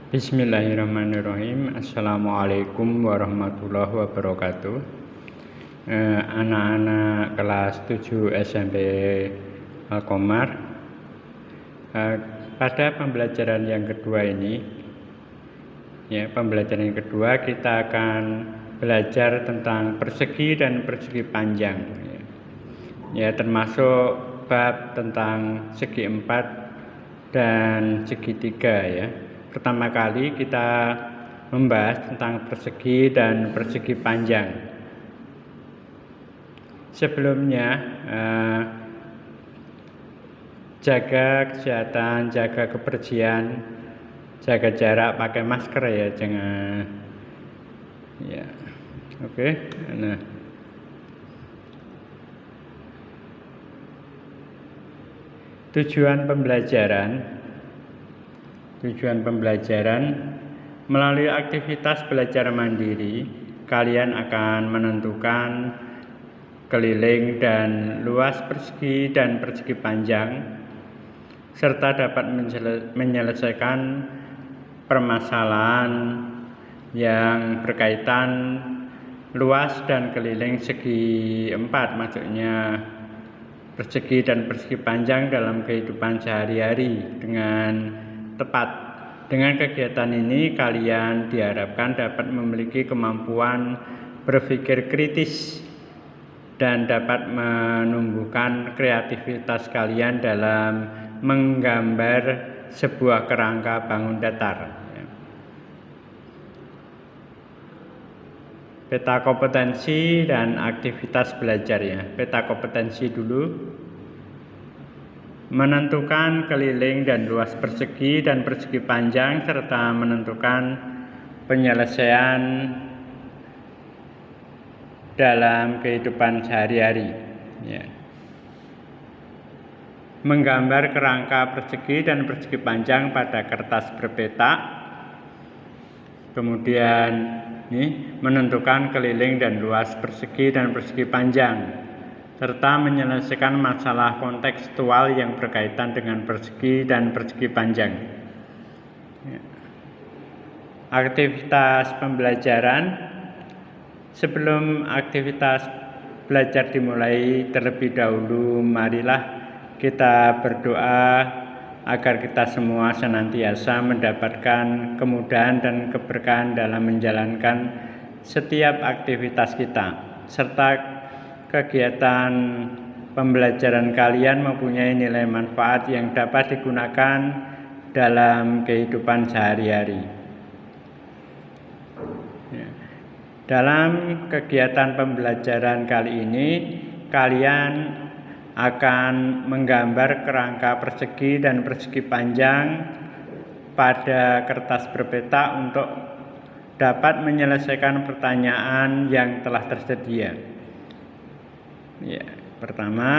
Bismillahirrahmanirrahim. Assalamualaikum warahmatullahi wabarakatuh. Anak-anak kelas 7 SMP Al-Qomar, pada pembelajaran yang kedua ini, kita akan belajar tentang persegi dan persegi panjang, termasuk bab tentang segi 4 dan segitiga. Pertama kali kita membahas tentang persegi dan persegi panjang. Sebelumnya, jaga kesehatan, jaga kebersihan, jaga jarak, pakai masker ya, jangan oke. Nah, tujuan pembelajaran melalui aktivitas belajar mandiri, kalian akan menentukan keliling dan luas persegi dan persegi panjang, serta dapat menyelesaikan permasalahan yang berkaitan luas dan keliling segi 4, maksudnya persegi dan persegi panjang dalam kehidupan sehari-hari dengan tepat. Dengan kegiatan ini, kalian diharapkan dapat memiliki kemampuan berpikir kritis dan dapat menumbuhkan kreativitas kalian dalam menggambar sebuah kerangka bangun datar. Peta kompetensi dan aktivitas belajarnya. Peta kompetensi dulu. Menentukan keliling dan luas persegi dan persegi panjang, serta menentukan penyelesaian dalam kehidupan sehari-hari. Menggambar kerangka persegi dan persegi panjang pada kertas berpeta. Kemudian menentukan keliling dan luas persegi dan persegi panjang, serta menyelesaikan masalah kontekstual yang berkaitan dengan persegi dan persegi panjang. Aktivitas pembelajaran. Sebelum aktivitas belajar dimulai terlebih dahulu, marilah kita berdoa agar kita semua senantiasa mendapatkan kemudahan dan keberkahan dalam menjalankan setiap aktivitas kita, serta kegiatan pembelajaran kalian mempunyai nilai manfaat yang dapat digunakan dalam kehidupan sehari-hari. Dalam kegiatan pembelajaran kali ini, kalian akan menggambar kerangka persegi dan persegi panjang pada kertas berpeta untuk dapat menyelesaikan pertanyaan yang telah tersedia. Pertama,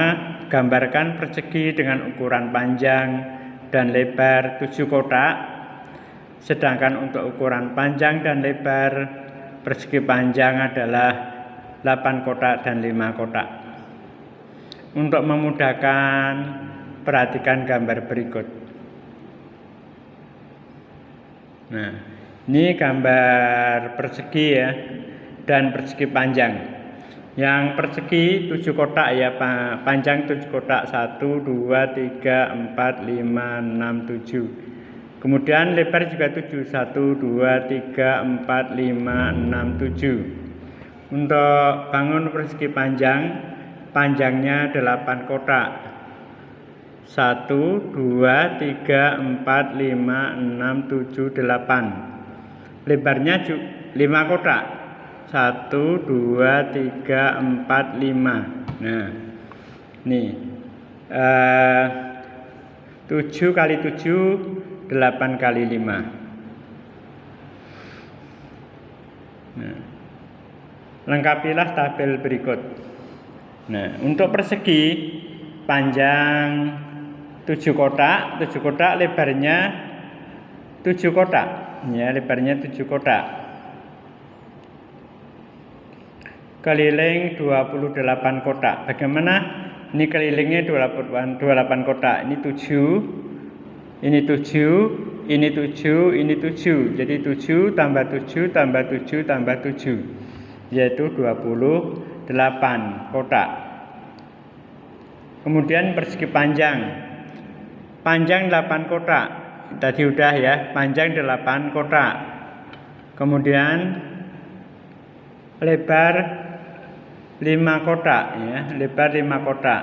gambarkan persegi dengan ukuran panjang dan lebar 7 kotak, sedangkan untuk ukuran panjang dan lebar persegi panjang adalah 8 kotak dan 5 kotak. Untuk memudahkan, perhatikan gambar berikut. Nah, ini gambar persegi dan persegi panjang. Yang persegi 7 kotak panjang 7 kotak, 1, 2, 3, 4, 5, 6, 7. Kemudian lebar juga 7, 1, 2, 3, 4, 5, 6, 7. Untuk bangun persegi panjang, panjangnya 8 kotak, 1, 2, 3, 4, 5, 6, 7, 8. Lebarnya 5 kotak, 1, 2, 3, 4, 5. Nah, nih 7 kali 7, 8 kali 5. Nah, lengkapilah tabel berikut. Nah, untuk persegi panjang 7 kotak, lebarnya 7 kotak. Lebarnya 7 kotak. Keliling 28 kotak. Bagaimana? Ini kelilingnya 28 kotak. Ini 7, ini 7, ini 7. Jadi 7 tambah 7 tambah 7 tambah 7, yaitu 28 kotak. Kemudian persegi panjang. Panjang 8 kotak. Tadi udah ya, panjang 8 kotak. Kemudian lebar 5 kotak ya, lebar 5 kotak.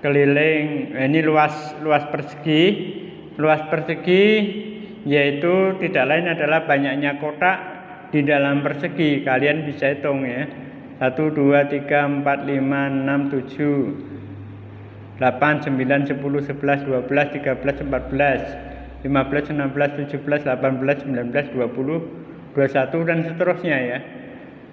Keliling, ini luas persegi. Luas persegi yaitu tidak lain adalah banyaknya kotak di dalam persegi. Kalian bisa hitung ya. 1, 2, 3, 4, 5, 6, 7, 8, 9, 10, 11, 12, 13, 14, 15, 16, 17, 18, 19, 20, 21 dan seterusnya ya.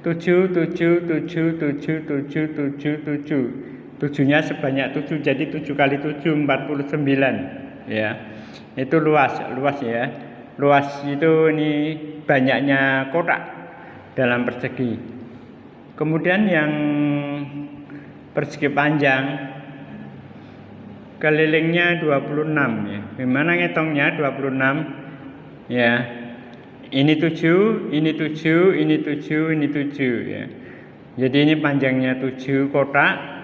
7, 7, 7, 7, 7, 7, 7. 7-nya sebanyak 7, jadi 7 kali 7 49 ya. Itu luas ya. Luas itu ini banyaknya kotak dalam persegi. Kemudian yang persegi panjang, kelilingnya 26 ya. Gimana ngitungnya 26 ya? Ini 7, ini 7, ini 7, ini 7 ya. Jadi ini panjangnya 7 kotak.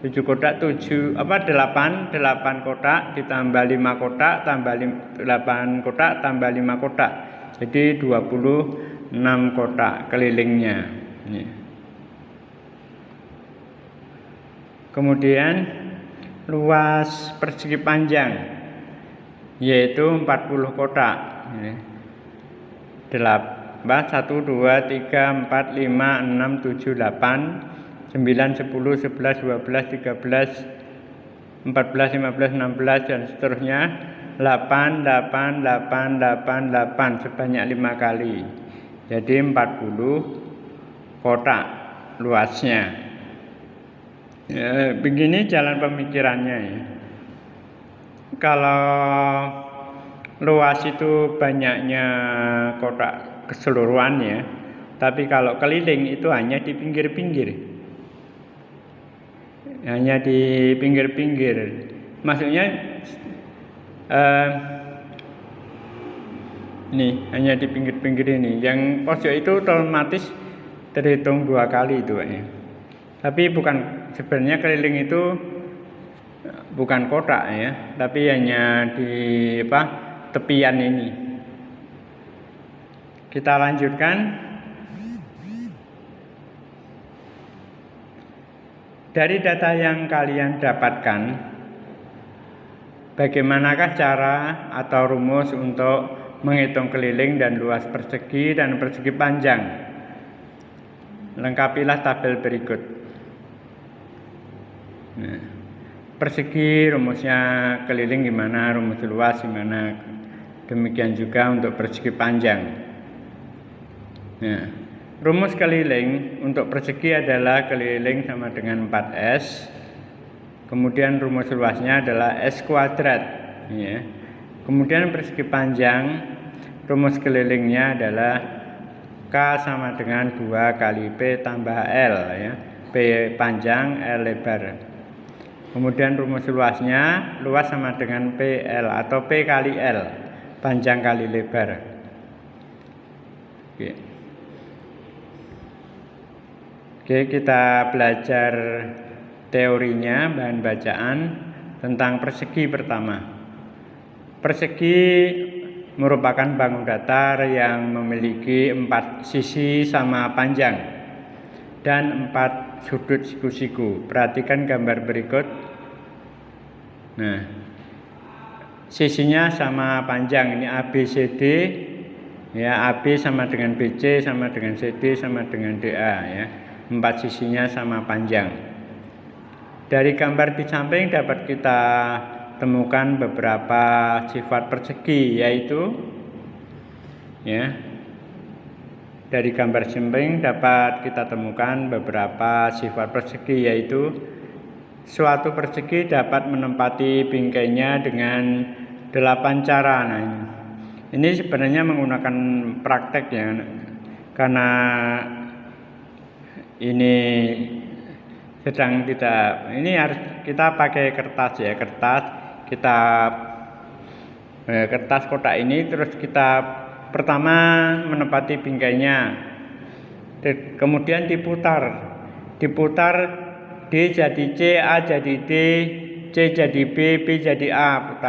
7 kotak 8 kotak ditambah 5 kotak tambah 8 kotak tambah 5 kotak. Jadi 26 kotak kelilingnya. Ini. Kemudian luas persegi panjang yaitu 40 kotak. 1, 2, 3, 4, 5, 6, 7, 8, 9, 10, 11, 12, 13, 14, 15, 16 dan seterusnya. 8 sebanyak 5 kali. Jadi 40 kotak luasnya. Ya, begini jalan pemikirannya ya. Kalau luas itu banyaknya kotak keseluruhannya, tapi kalau keliling itu hanya di pinggir-pinggir. Hanya di pinggir-pinggir. Maksudnya ini hanya di pinggir-pinggir ini. Yang pojok itu otomatis terhitung 2 kali itu ya. Tapi sebenarnya keliling itu bukan kotak ya, tapi hanya di tepian ini. Kita lanjutkan. Dari data yang kalian dapatkan, bagaimanakah cara atau rumus untuk menghitung keliling dan luas persegi dan persegi panjang? Lengkapilah tabel berikut. Nah, persegi rumusnya keliling gimana, rumus luas gimana. Demikian juga untuk persegi panjang. Nah, rumus keliling untuk persegi adalah keliling sama dengan 4S. Kemudian rumus luasnya adalah S kuadrat ya. Kemudian persegi panjang, rumus kelilingnya adalah K sama dengan 2 kali P tambah L ya. P panjang, L lebar. Kemudian rumus luasnya, luas sama dengan PL atau P kali L, panjang kali lebar. Oke, kita belajar teorinya, bahan bacaan tentang persegi pertama. Persegi merupakan bangun datar yang memiliki 4 sisi sama panjang dan 4 sudut siku-siku. Perhatikan gambar berikut. Nah, sisinya sama panjang, ini ABCD ya, AB sama dengan BC sama dengan CD sama dengan DA ya. 4 sisinya sama panjang. Dari gambar di samping dapat kita temukan beberapa sifat persegi, yaitu ya, dari gambar samping dapat kita temukan beberapa sifat persegi, yaitu suatu persegi dapat menempati bingkainya dengan 8 cara. Nah, ini sebenarnya menggunakan praktek ya, karena ini sedang tidak, ini harus kita pakai kertas ya, kertas kita kertas kotak ini, terus kita pertama menempati bingkainya, kemudian diputar D jadi C, A jadi D, C jadi B, B jadi A,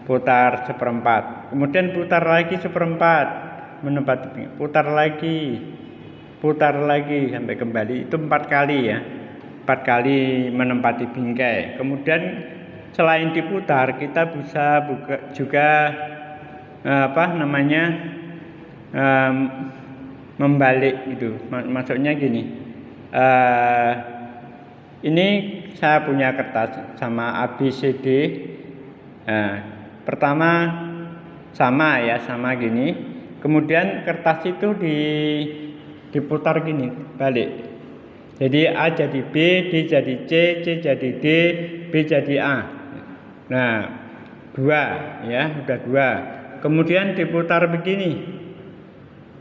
putar seperempat, kemudian putar lagi seperempat, menempati, putar lagi sampai kembali, itu 4 kali ya, 4 kali menempati bingkai. Kemudian selain diputar, kita bisa juga membalik gitu. Maksudnya gini, ini saya punya kertas sama ABCD. Pertama sama gini, kemudian kertas itu diputar gini, balik. Jadi A jadi B, D jadi C, C jadi D, B jadi A. Nah, 2 ya, udah 2. Kemudian diputar begini,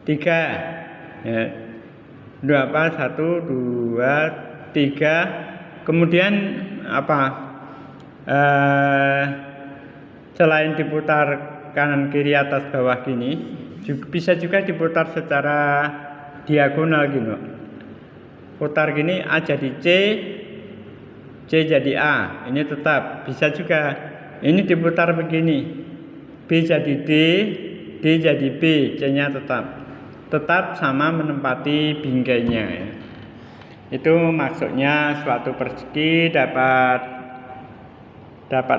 3 ya. 1, 2, 3. Kemudian selain diputar kanan kiri atas bawah gini, bisa juga diputar secara diagonal gini. Putar gini, A jadi C, C jadi A. Ini tetap bisa juga. Ini diputar begini, B jadi D, D jadi B, C-nya tetap sama menempati bingkainya ya. Itu maksudnya suatu persegi dapat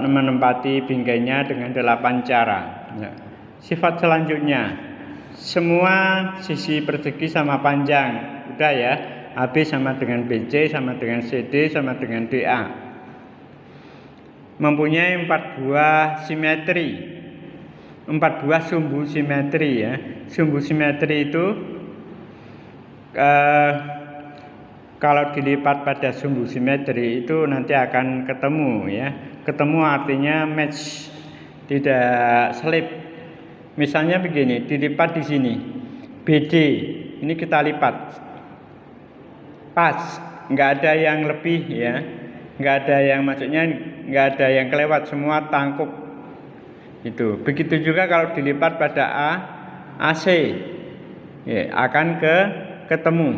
menempati bingkainya dengan 8 cara ya. Sifat selanjutnya, semua sisi persegi sama panjang, udah ya. AB sama dengan BC, sama dengan CD, sama dengan DA. Mempunyai 4 buah simetri, 4 buah sumbu simetri ya. Sumbu simetri itu kalau dilipat pada sumbu simetri itu nanti akan ketemu ya. Ketemu artinya match, tidak selip. Misalnya begini, dilipat di sini BD, ini kita lipat pas, nggak ada yang lebih ya, nggak ada yang, maksudnya nggak ada yang kelewat, semua tangkup itu. Begitu juga kalau dilipat pada AC ya, akan ketemu.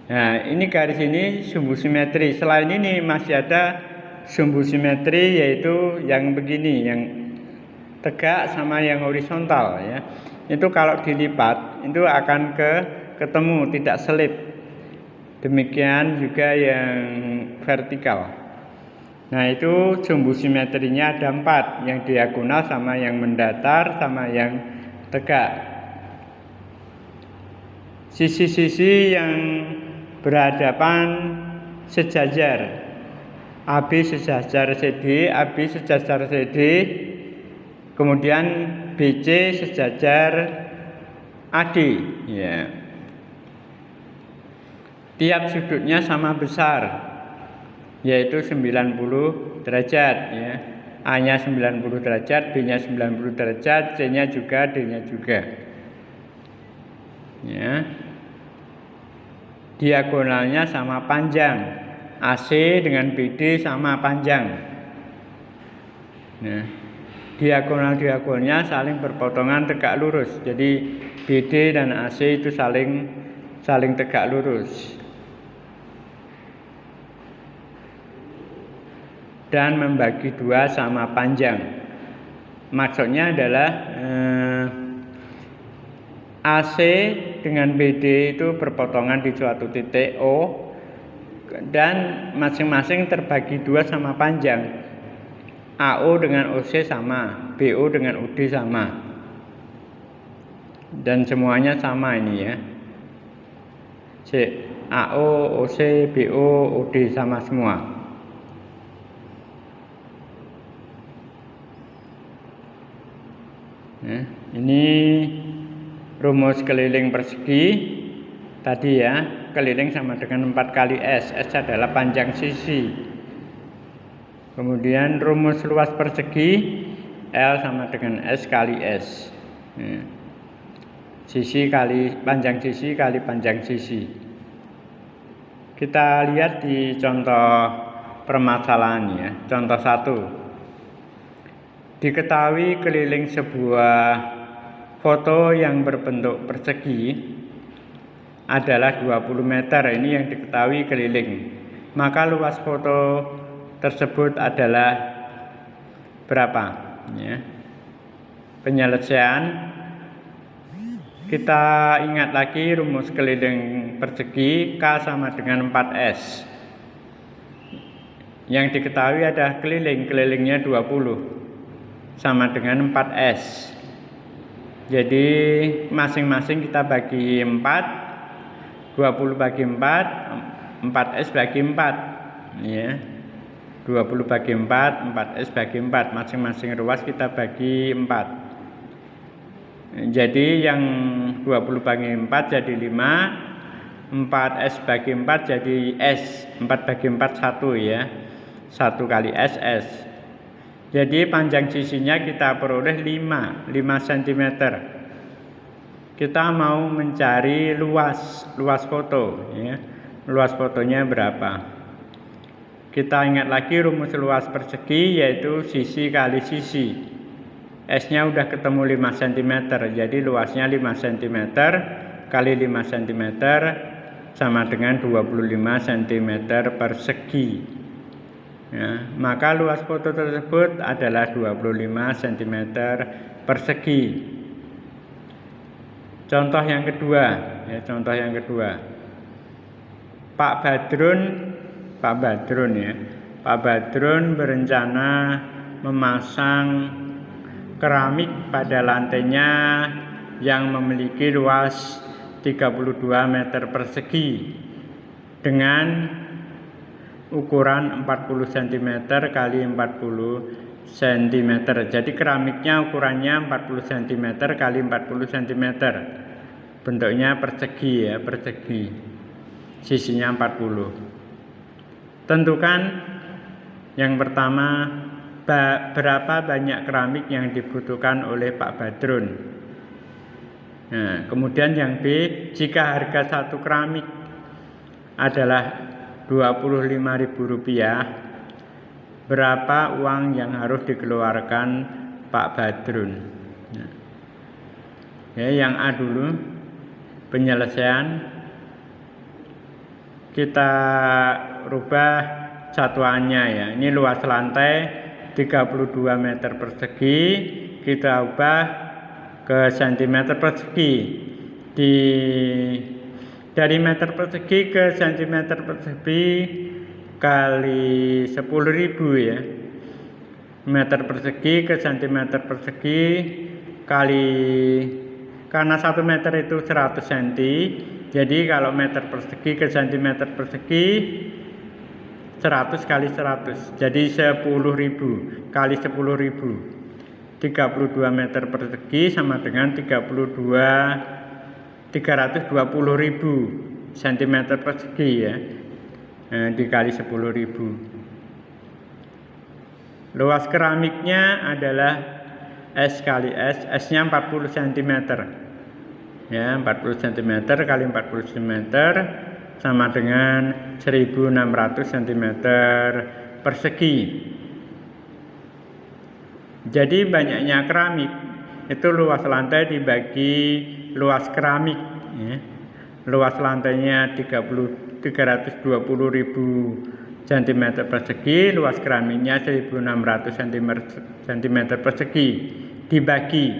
Nah, ini garis ini sumbu simetri. Selain ini masih ada sumbu simetri, yaitu yang begini, yang tegak sama yang horizontal ya. Itu kalau dilipat itu akan ketemu, tidak selip. Demikian juga yang vertikal. Nah, itu sumbu simetrinya ada 4, yang diagonal sama yang mendatar sama yang tegak. Sisi-sisi yang berhadapan sejajar, AB sejajar CD, AB sejajar CD, kemudian BC sejajar AD ya. Tiap sudutnya sama besar, yaitu 90 derajat ya. A-nya 90 derajat, B-nya 90 derajat, C-nya juga, D-nya juga. Ya. Diagonalnya sama panjang. AC dengan BD sama panjang. Nah, diagonal-diagonalnya saling berpotongan tegak lurus. Jadi BD dan AC itu saling tegak lurus. Dan membagi 2 sama panjang. Maksudnya adalah AC dengan BD itu berpotongan di suatu titik O, dan masing-masing terbagi 2 sama panjang. AO dengan OC sama, BO dengan OD sama, dan semuanya sama ini ya. AO, OC, BO, OD sama semua. Nah, ini rumus keliling persegi tadi ya. Keliling sama dengan 4 kali S. S adalah panjang sisi. Kemudian rumus luas persegi, L sama dengan S kali S. Nah, sisi kali panjang sisi kali panjang sisi. Kita lihat di contoh permasalahan ya. Contoh 1. Diketahui keliling sebuah foto yang berbentuk persegi adalah 20 meter. Ini yang diketahui keliling. Maka luas foto tersebut adalah berapa? Ya. Penyelesaian, kita ingat lagi rumus keliling persegi K sama dengan 4S. Yang diketahui adalah kelilingnya 20 sama dengan 4S. Jadi masing-masing kita bagi 4, 20 bagi 4, 4S bagi 4 ya. 20 bagi 4, 4S bagi 4, masing-masing ruas kita bagi 4. Jadi yang 20 bagi 4 jadi 5, 4S bagi 4 jadi S, 4 bagi 4 1 ya, 1 kali SS. Jadi panjang sisinya kita peroleh 5 cm. Kita mau mencari luas foto ya. Luas fotonya berapa? Kita ingat lagi rumus luas persegi yaitu sisi kali sisi. S-nya udah ketemu 5 cm. Jadi luasnya 5 cm kali 5 cm sama dengan 25 cm persegi. Ya, maka luas foto tersebut adalah 25 cm persegi. Contoh yang kedua, Pak Badrun berencana memasang keramik pada lantainya yang memiliki luas 32 meter persegi dengan ukuran 40 cm kali 40 cm. Jadi keramiknya ukurannya 40 cm kali 40 cm. Bentuknya persegi ya, persegi. Sisinya 40. Tentukan yang pertama berapa banyak keramik yang dibutuhkan oleh Pak Badrun. Nah, kemudian yang B, jika harga satu keramik adalah Rp25.000, berapa uang yang harus dikeluarkan Pak Badrun? Nah, ya, yang A dulu, penyelesaian. Kita rubah satuannya ya. Ini luas lantai 32 meter persegi, kita ubah ke cm persegi. Dari meter persegi ke cm persegi kali 10.000 ya. Meter persegi ke cm persegi kali, karena 1 meter itu 100 cm. Jadi kalau meter persegi ke cm persegi 100 kali 100. Jadi 10.000 kali 10.000. 32 meter persegi sama dengan 320.000 cm persegi ya, dikali 10.000. Luas keramiknya adalah S kali S, S-nya 40 cm ya, 40 cm kali 40 cm sama dengan 1.600 cm persegi. Jadi banyaknya keramik itu luas lantai dibagi luas keramik ya. Luas lantainya 320.000 cm persegi, luas keramiknya 1.600 cm persegi dibagi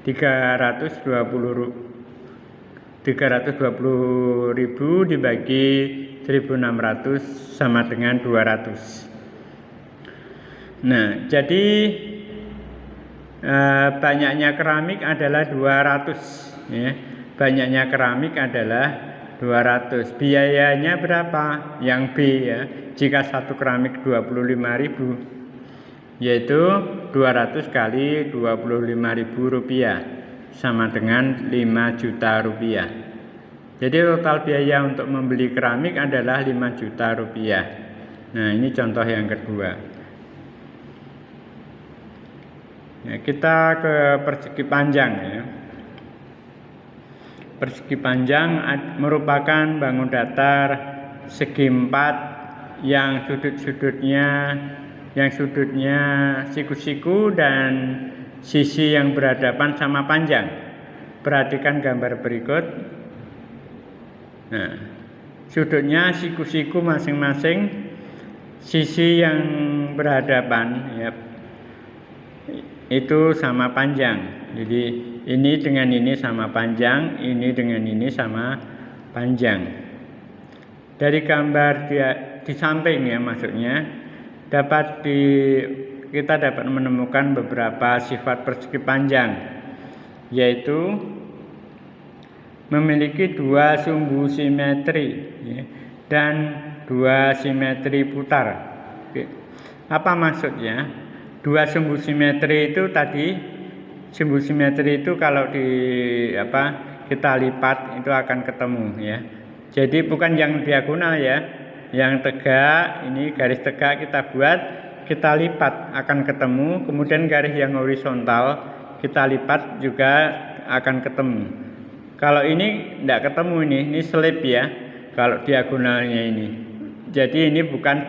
320.000 dibagi 1.600 sama dengan 200. Nah, jadi banyaknya keramik adalah 200 ya. Banyaknya keramik adalah 200. Biayanya berapa? Yang B ya. Jika satu keramik 25.000, yaitu 200 kali 25.000 rupiah sama dengan 5 juta rupiah. Jadi total biaya untuk membeli keramik adalah 5 juta rupiah. Nah, ini contoh yang kedua. Ya, kita ke persegi panjang ya. Persegi panjang merupakan bangun datar segi 4 yang sudut-sudutnya yang sudutnya siku-siku dan sisi yang berhadapan sama panjang. Perhatikan gambar berikut. Nah, sudutnya siku-siku masing-masing, sisi yang berhadapan ya, itu sama panjang. Jadi ini dengan ini sama panjang, ini dengan ini sama panjang. Dari gambar di samping ya, maksudnya kita dapat menemukan beberapa sifat persegi panjang, yaitu memiliki dua sumbu simetri ya, dan dua simetri putar. Oke. Apa maksudnya? Dua sumbu simetri itu tadi, sumbu simetri itu kalau kita lipat itu akan ketemu ya. Jadi bukan yang diagonal ya, yang tegak, ini garis tegak kita buat, kita lipat akan ketemu, kemudian garis yang horizontal kita lipat juga akan ketemu. Kalau ini tidak ketemu, ini selip ya, kalau diagonalnya ini. Jadi ini bukan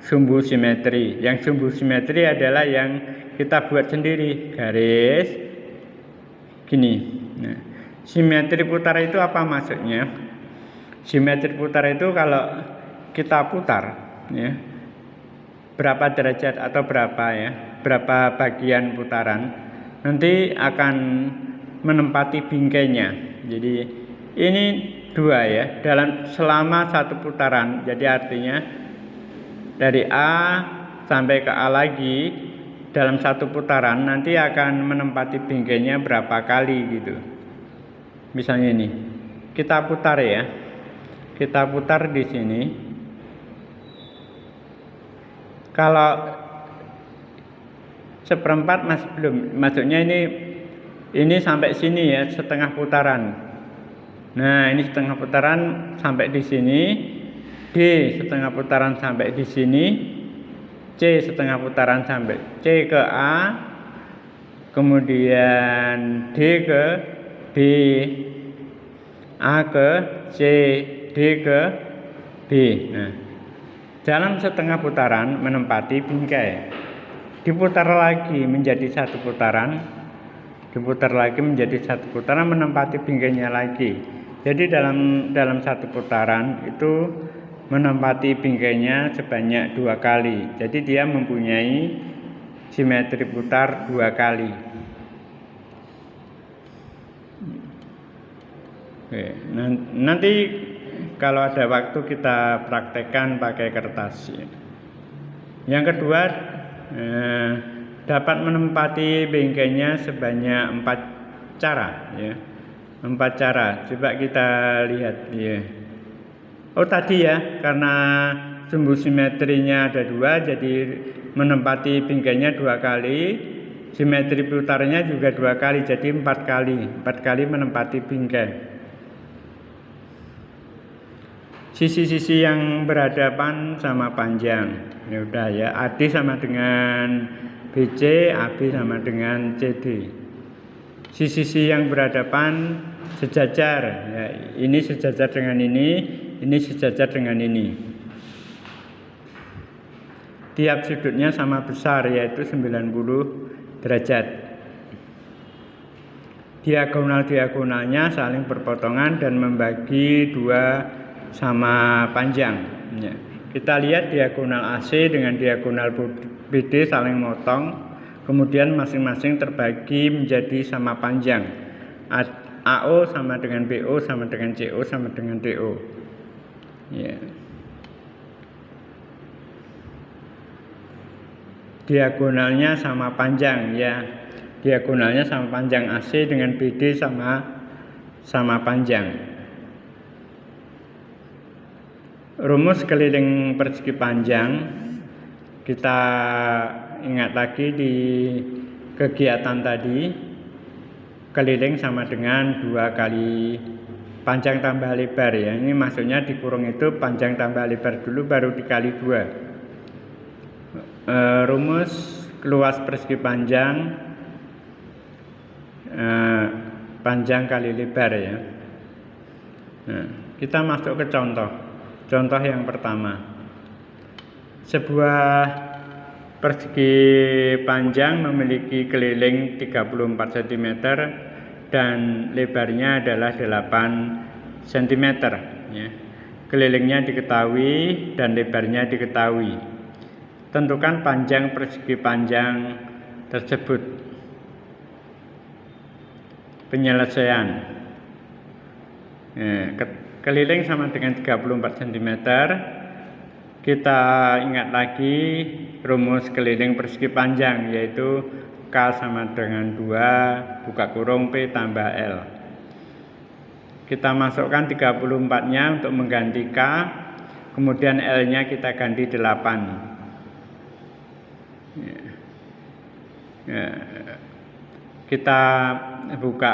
sumbu simetri. Yang sumbu simetri adalah yang kita buat sendiri, garis gini. Nah, simetri putar itu apa maksudnya? Simetri putar itu kalau kita putar ya, berapa derajat atau berapa bagian putaran, nanti akan menempati bingkainya. Jadi ini dua ya, selama satu putaran. Jadi artinya dari A sampai ke A lagi dalam satu putaran nanti akan menempati bingkainya berapa kali gitu. Misalnya ini kita putar ya, kita putar di sini. Kalau seperempat masih belum, maksudnya ini sampai sini ya, setengah putaran. Nah, ini setengah putaran sampai di sini, D setengah putaran sampai di sini, C setengah putaran sampai C ke A, kemudian D ke B, A ke C, D ke B. Nah, dalam setengah putaran menempati bingkai. Diputar lagi menjadi satu putaran, diputar lagi menjadi satu putaran, menempati bingkainya lagi. Jadi dalam satu putaran itu menempati bingkainya sebanyak 2 kali. Jadi dia mempunyai simetri putar 2 kali. Oke, nanti kalau ada waktu kita praktekkan pakai kertas. Yang kedua, dapat menempati bingkainya sebanyak 4 cara ya. 4 cara. Coba kita lihat ya. Oh tadi ya, karena sumbu simetrinya ada 2, jadi menempati bingkainya 2 kali. Simetri putarnya juga 2 kali, jadi 4 kali. 4 kali menempati bingkai. Sisi-sisi yang berhadapan sama panjang. Ya udah ya, AD sama dengan BC, AB sama dengan CD. Sisi-sisi yang berhadapan sejajar. Ya, ini sejajar dengan ini sejajar dengan ini. Tiap sudutnya sama besar, yaitu 90 derajat. Diagonal-diagonalnya saling berpotongan dan membagi 2 sama panjang ya. Kita lihat diagonal AC dengan diagonal BD saling motong, kemudian masing-masing terbagi menjadi sama panjang. AO sama dengan BO sama dengan CO sama dengan DO ya. Diagonalnya sama panjang ya, diagonalnya sama panjang. AC dengan BD sama panjang. Rumus keliling persegi panjang kita ingat lagi di kegiatan tadi. Keliling sama dengan 2 kali panjang tambah lebar ya. Ini maksudnya dikurung itu panjang tambah lebar dulu baru dikali 2. Rumus luas persegi panjang, panjang kali lebar ya. Nah, kita masuk ke contoh. Contoh yang pertama, sebuah persegi panjang memiliki keliling 34 cm dan lebarnya adalah 8 cm. Ya. Kelilingnya diketahui dan lebarnya diketahui. Tentukan panjang persegi panjang tersebut. Penyelesaian. Keliling sama dengan 34 cm. Kita ingat lagi rumus keliling persegi panjang, yaitu K sama dengan 2 buka kurung P tambah L. Kita masukkan 34-nya untuk mengganti K, kemudian L-nya kita ganti 8. Kita buka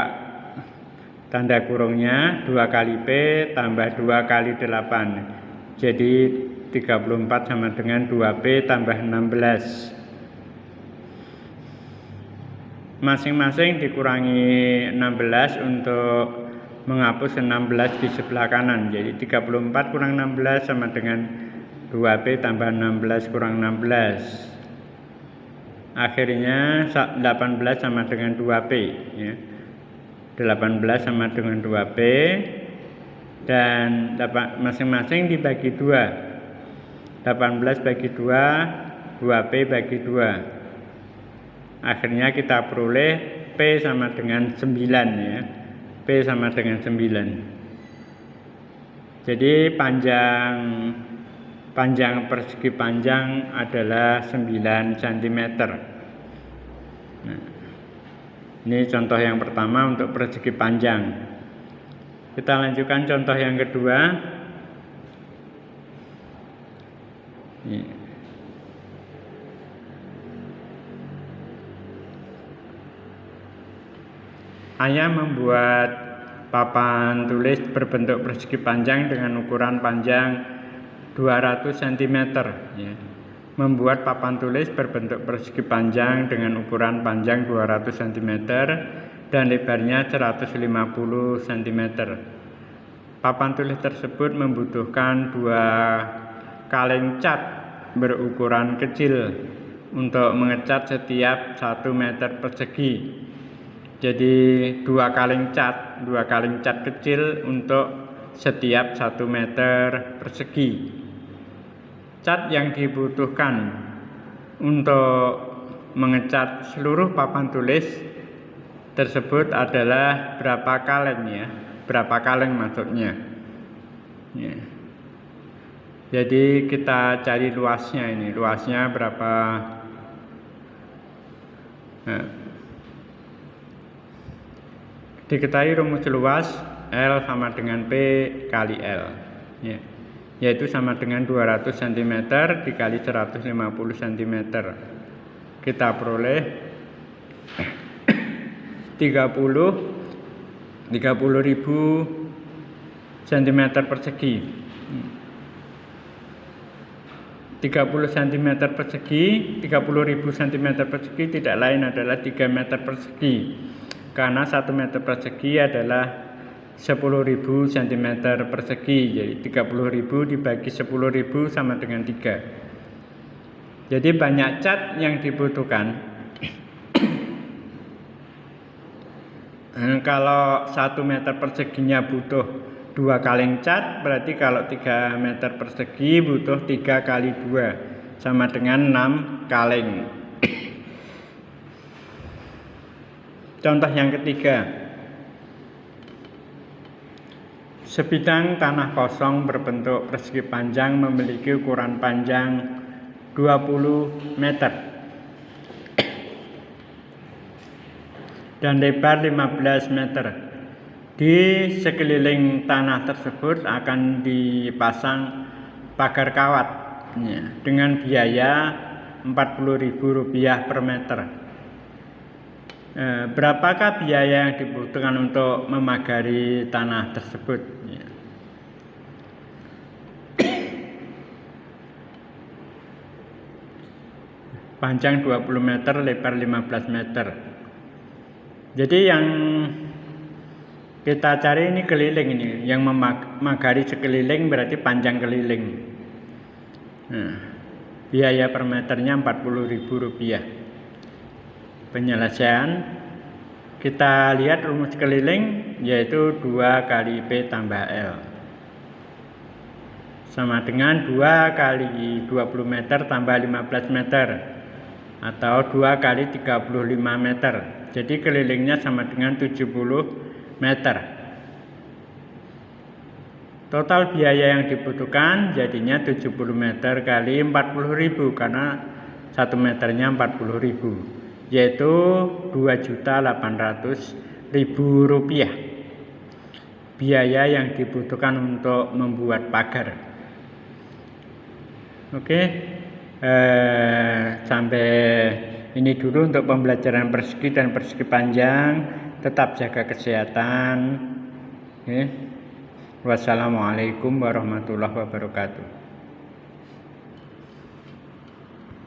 tanda kurungnya, 2 kali P tambah 2 kali 8. Jadi 34 sama dengan 2P tambah 16. Masing-masing dikurangi 16 untuk menghapus 16 di sebelah kanan. Jadi 34 kurang 16 sama dengan 2P tambah 16 kurang 16. Akhirnya 18 sama dengan 2P. Ya. 18 sama dengan 2P. Dan masing-masing dibagi 2. 18 bagi 2, 2P bagi 2. Akhirnya kita peroleh P sama dengan 9 ya. P sama dengan 9. Jadi panjang persegi panjang adalah 9 cm. Nah, ini contoh yang pertama untuk persegi panjang. Kita lanjutkan contoh yang kedua. Ayah membuat papan tulis berbentuk persegi panjang dengan ukuran panjang 200 cm. Ya. Membuat papan tulis berbentuk persegi panjang dengan ukuran panjang 200 cm dan lebarnya 150 cm. Papan tulis tersebut membutuhkan 2 kaleng cat berukuran kecil untuk mengecat setiap 1 meter persegi. Jadi 2 kaleng cat kecil untuk setiap 1 meter persegi. Cat yang dibutuhkan untuk mengecat seluruh papan tulis tersebut adalah berapa kaleng ya? Berapa kaleng maksudnya? Ya. Jadi kita cari luasnya ini. Luasnya berapa? Nah. Diketahui rumus luas L sama dengan P kali L. Ya. Yaitu sama dengan 200 cm dikali 150 cm. Kita peroleh 30.000 cm persegi. 30 cm persegi, 30.000 cm persegi tidak lain adalah 3 meter persegi. Karena 1 meter persegi adalah 10.000 cm persegi. Jadi 30.000 dibagi 10.000 sama dengan 3. Jadi banyak cat yang dibutuhkan. Kalau 1 meter perseginya butuh 2 kaleng cat, berarti kalau 3 meter persegi butuh 3 kali 2 sama dengan 6 kaleng. Contoh yang ketiga. Sebidang tanah kosong berbentuk persegi panjang memiliki ukuran panjang 20 meter dan lebar 15 meter. Di sekeliling tanah tersebut akan dipasang pagar kawat ya, dengan biaya Rp40.000 per meter. Berapakah biaya yang dibutuhkan untuk memagari tanah tersebut? Ya. Panjang 20 meter, lebar 15 meter. Jadi yang kita cari ini keliling ini, yang memagari sekeliling berarti panjang keliling. Nah, biaya per meternya Rp40.000. Penyelesaian, kita lihat rumus keliling, yaitu 2 kali P tambah L sama dengan 2 kali 20 meter tambah 15 meter atau 2 kali 35 meter. Jadi kelilingnya sama dengan 70 meter. Total biaya yang dibutuhkan jadinya 70 meter kali 40.000 karena 1 meternya 40.000, yaitu Rp2.800.000 biaya yang dibutuhkan untuk membuat pagar. Oke, sampai ini dulu untuk pembelajaran persegi dan persegi panjang. Tetap jaga kesehatan. Wassalamualaikum warahmatullahi wabarakatuh.